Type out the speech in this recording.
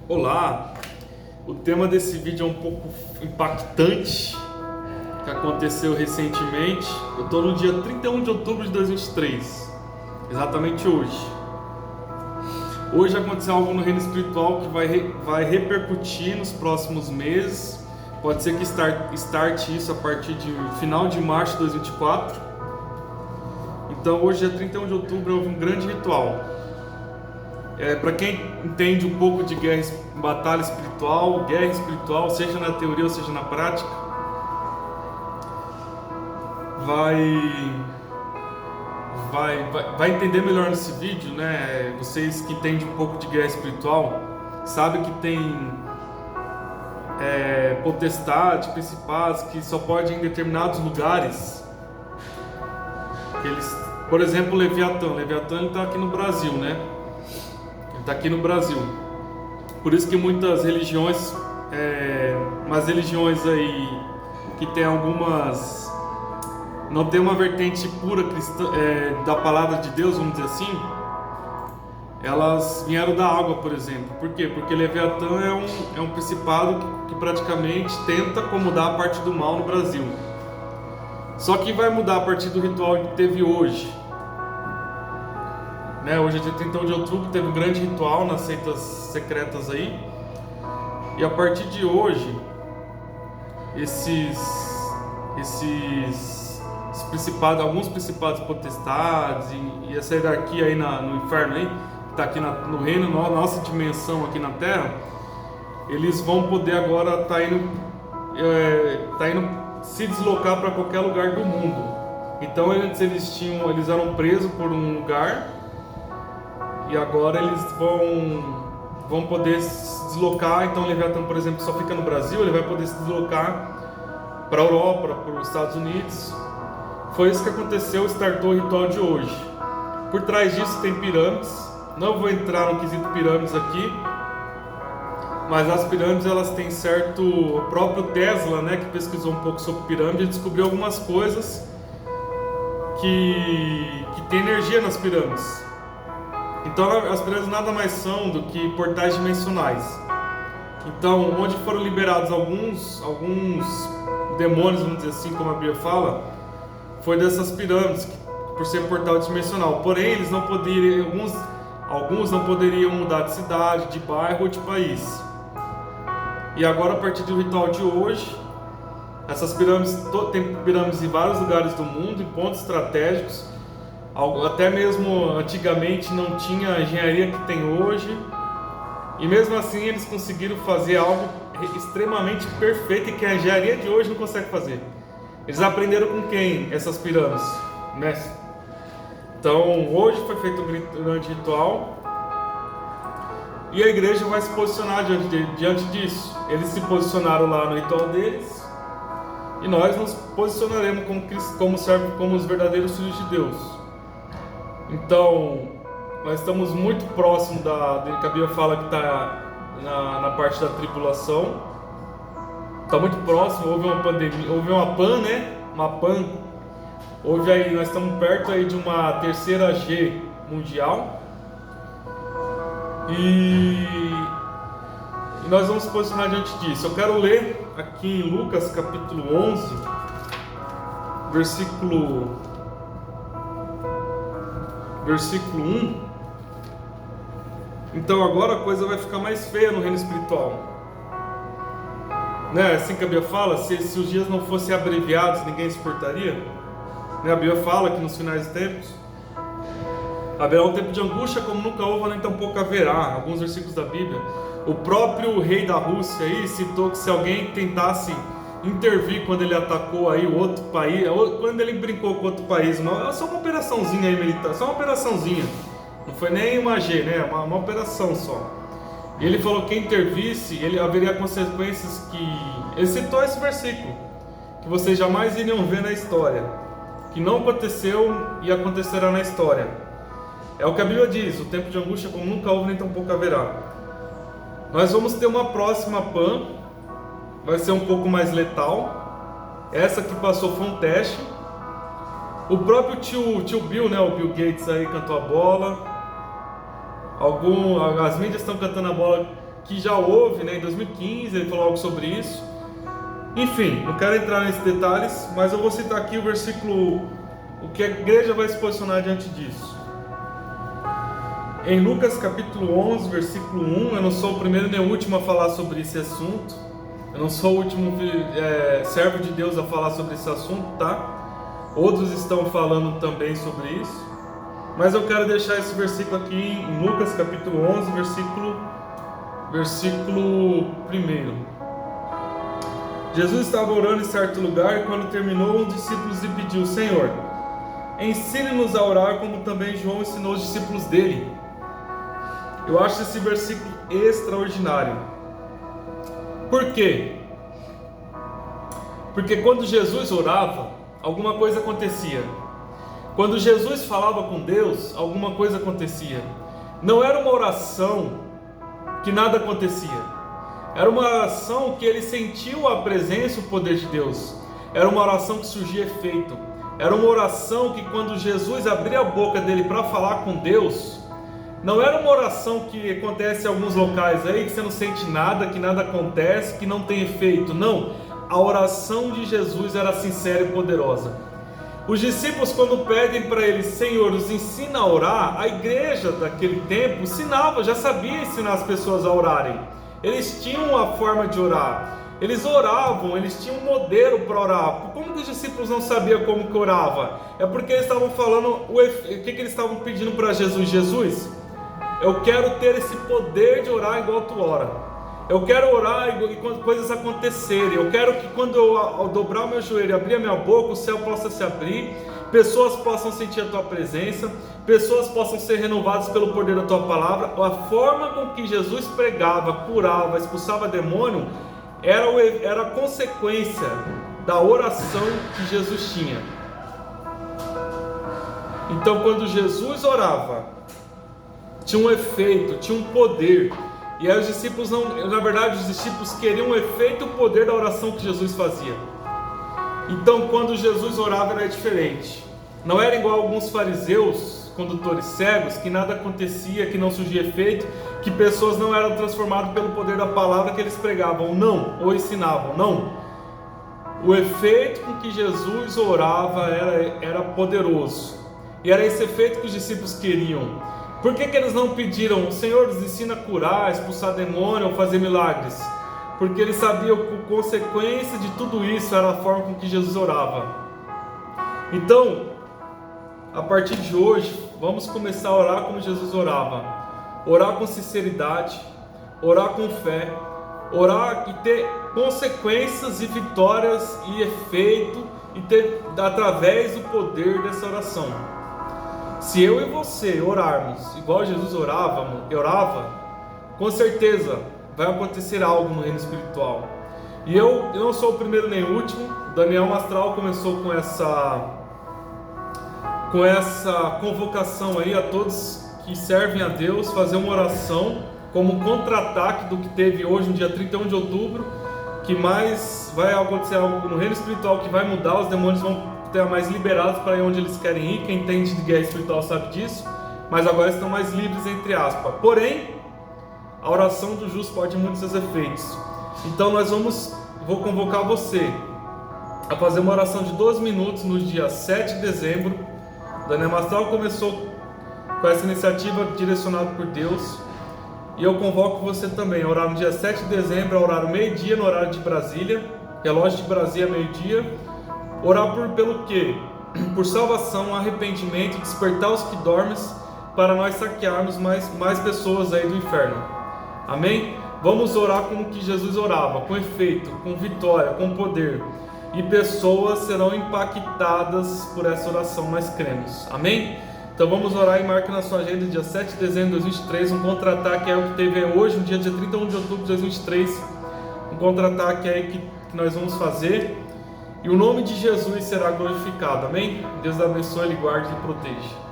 Olá, o tema desse vídeo é um pouco impactante, que aconteceu recentemente. Eu estou no dia 31 de outubro de 2023, exatamente hoje. Hoje aconteceu algo no reino espiritual que vai repercutir nos próximos meses. Pode ser que starte isso a partir de final de março de 2024. Então hoje, dia 31 de outubro, houve um grande ritual. Para quem entende um pouco de batalha espiritual, guerra espiritual, seja na teoria ou seja na prática, vai entender melhor nesse vídeo, né? Vocês que entendem um pouco de guerra espiritual sabem que tem potestades, principados que só podem em determinados lugares. Por exemplo, Leviatã ele está aqui no Brasil, né? Está aqui no Brasil. Por isso que muitas religiões, umas religiões aí que tem algumas, não tem uma vertente pura cristã, da palavra de Deus, vamos dizer assim, elas vieram da água, por exemplo. Por quê? Porque Leviatã é um principado que praticamente tenta acomodar a parte do mal no Brasil. Só que vai mudar a partir do ritual que teve hoje. Hoje é dia 31 de outubro, teve um grande ritual nas seitas secretas aí. E a partir de hoje, esses principados, alguns principados potestades e essa hierarquia aí no inferno aí, que está aqui no reino, nossa dimensão aqui na Terra, eles vão poder agora tá indo se deslocar para qualquer lugar do mundo. Então antes eles eram presos por um lugar. E agora eles vão poder se deslocar. Então o Leviatã, por exemplo, só fica no Brasil, ele vai poder se deslocar para a Europa, para os Estados Unidos. Foi isso que aconteceu, startou o ritual de hoje. Por trás disso tem pirâmides. Não vou entrar no quesito pirâmides aqui, mas as pirâmides, elas têm certo... O próprio Tesla, né, que pesquisou um pouco sobre pirâmide, descobriu algumas coisas que tem energia nas pirâmides. Então as pirâmides nada mais são do que portais dimensionais. Então, onde foram liberados alguns demônios, vamos dizer assim, como a Bíblia fala, foi dessas pirâmides, por ser portal dimensional. Porém, eles não poderiam, alguns não poderiam mudar de cidade, de bairro ou de país. E agora, a partir do ritual de hoje, essas pirâmides, tem pirâmides em vários lugares do mundo, em pontos estratégicos. Até mesmo antigamente não tinha a engenharia que tem hoje, e mesmo assim eles conseguiram fazer algo extremamente perfeito que a engenharia de hoje não consegue fazer. Eles aprenderam com quem? Essas pirâmides, né? Então hoje foi feito um grande ritual e a igreja vai se posicionar diante disso. Eles se posicionaram lá no ritual deles e nós nos posicionaremos como os verdadeiros filhos de Deus. Então, nós estamos muito próximo que a Bíblia fala que está na parte da tribulação. Está muito próximo, houve uma pandemia, houve uma PAN, né? Uma PAN. Houve aí, nós estamos perto aí de uma terceira G mundial. E nós vamos se posicionar diante disso. Eu quero ler aqui em Lucas capítulo 11, versículo 1. Então agora a coisa vai ficar mais feia no reino espiritual, né? Assim que a Bíblia fala, se os dias não fossem abreviados, ninguém suportaria, né? A Bíblia fala que nos finais dos tempos haverá um tempo de angústia como nunca houve, nem tampouco haverá. Alguns versículos da Bíblia. O próprio rei da Rússia aí citou que se alguém tentasse intervir quando ele atacou aí o outro país, quando ele brincou com outro país, só uma operaçãozinha aí militar, só uma operaçãozinha, não foi nem uma G, né? Uma operação só. E ele falou que quem intervisse, ele haveria consequências ele citou esse versículo, que vocês jamais iriam ver na história, que não aconteceu e acontecerá na história. É o que a Bíblia diz, o tempo de angústia como nunca houve, nem tampouco haverá. Nós vamos ter uma próxima PAN, vai ser um pouco mais letal. Essa que passou foi um teste. O próprio tio Bill, né, o Bill Gates aí cantou a bola. As mídias estão cantando a bola que já houve, né, em 2015, ele falou algo sobre isso. Enfim, não quero entrar nesses detalhes, mas eu vou citar aqui o versículo, o que a igreja vai se posicionar diante disso. Em Lucas capítulo 11, versículo 1, eu não sou o primeiro nem o último a falar sobre esse assunto, eu não sou o último servo de Deus a falar sobre esse assunto, tá? Outros estão falando também sobre isso, mas eu quero deixar esse versículo aqui em Lucas capítulo 11, versículo 1. Jesus estava orando em certo lugar e quando terminou, um dos discípulos lhe pediu: Senhor, ensine-nos a orar como também João ensinou os discípulos dele. Eu acho esse versículo extraordinário. Por quê? Porque quando Jesus orava, alguma coisa acontecia. Quando Jesus falava com Deus, alguma coisa acontecia. Não era uma oração que nada acontecia. Era uma oração que ele sentiu a presença e o poder de Deus. Era uma oração que surgia efeito. Era uma oração que quando Jesus abria a boca dele para falar com Deus, não era uma oração que acontece em alguns locais aí, que você não sente nada, que nada acontece, que não tem efeito. Não, a oração de Jesus era sincera e poderosa. Os discípulos, quando pedem para ele: Senhor, nos ensina a orar, a igreja daquele tempo ensinava, já sabia ensinar as pessoas a orarem. Eles tinham uma forma de orar, eles oravam, eles tinham um modelo para orar. Como que os discípulos não sabiam como que orava? É porque eles estavam falando, o que eles estavam pedindo para Jesus? Jesus, eu quero ter esse poder de orar igual tu ora. Eu quero orar e quando coisas acontecerem. Eu quero que quando eu dobrar o meu joelho e abrir a minha boca, o céu possa se abrir, pessoas possam sentir a tua presença, pessoas possam ser renovadas pelo poder da tua palavra. A forma com que Jesus pregava, curava, expulsava demônio, era a consequência da oração que Jesus tinha. Então, quando Jesus orava, tinha um efeito, tinha um poder. E aí os discípulos na verdade os discípulos queriam o efeito e o poder da oração que Jesus fazia. Então quando Jesus orava era diferente. Não era igual alguns fariseus, condutores cegos, que nada acontecia, que não surgia efeito, que pessoas não eram transformadas pelo poder da palavra que eles pregavam, não, ou ensinavam, não. O efeito com que Jesus orava era poderoso. E era esse efeito que os discípulos queriam. Por que eles não pediram: Senhor, nos ensina a curar, expulsar demônio ou fazer milagres? Porque eles sabiam que a consequência de tudo isso era a forma com que Jesus orava. Então, a partir de hoje, vamos começar a orar como Jesus orava. Orar com sinceridade, orar com fé, orar e ter consequências e vitórias e efeito, e ter através do poder dessa oração. Se eu e você orarmos igual Jesus orava, com certeza vai acontecer algo no reino espiritual. E eu não sou o primeiro nem o último. Daniel Mastral começou com essa convocação aí a todos que servem a Deus, fazer uma oração como contra-ataque do que teve hoje, no dia 31 de outubro, que mais vai acontecer algo no reino espiritual que vai mudar, os demônios vão mais liberados para ir onde eles querem ir. Quem entende de guerra espiritual sabe disso, mas agora estão mais livres, entre aspas. Porém, a oração do justo pode muitos seus efeitos. Então vou convocar você a fazer uma oração de 12 minutos no dia 7 de dezembro. Daniel Mastral começou com essa iniciativa direcionada por Deus, e eu convoco você também a orar no dia 7 de dezembro, a orar meio-dia no horário de Brasília, relógio de Brasília meio-dia. Orar pelo quê? Por salvação, arrependimento, despertar os que dormem, para nós saquearmos mais pessoas aí do inferno. Amém? Vamos orar como que Jesus orava, com efeito, com vitória, com poder. E pessoas serão impactadas por essa oração, nós cremos. Amém? Então vamos orar e marca na sua agenda, dia 7 de dezembro de 2023, um contra-ataque é o que teve hoje, no dia 31 de outubro de 2023. Um contra-ataque aí que nós vamos fazer. E o nome de Jesus será glorificado, amém? Deus abençoe, Ele guarde e proteja.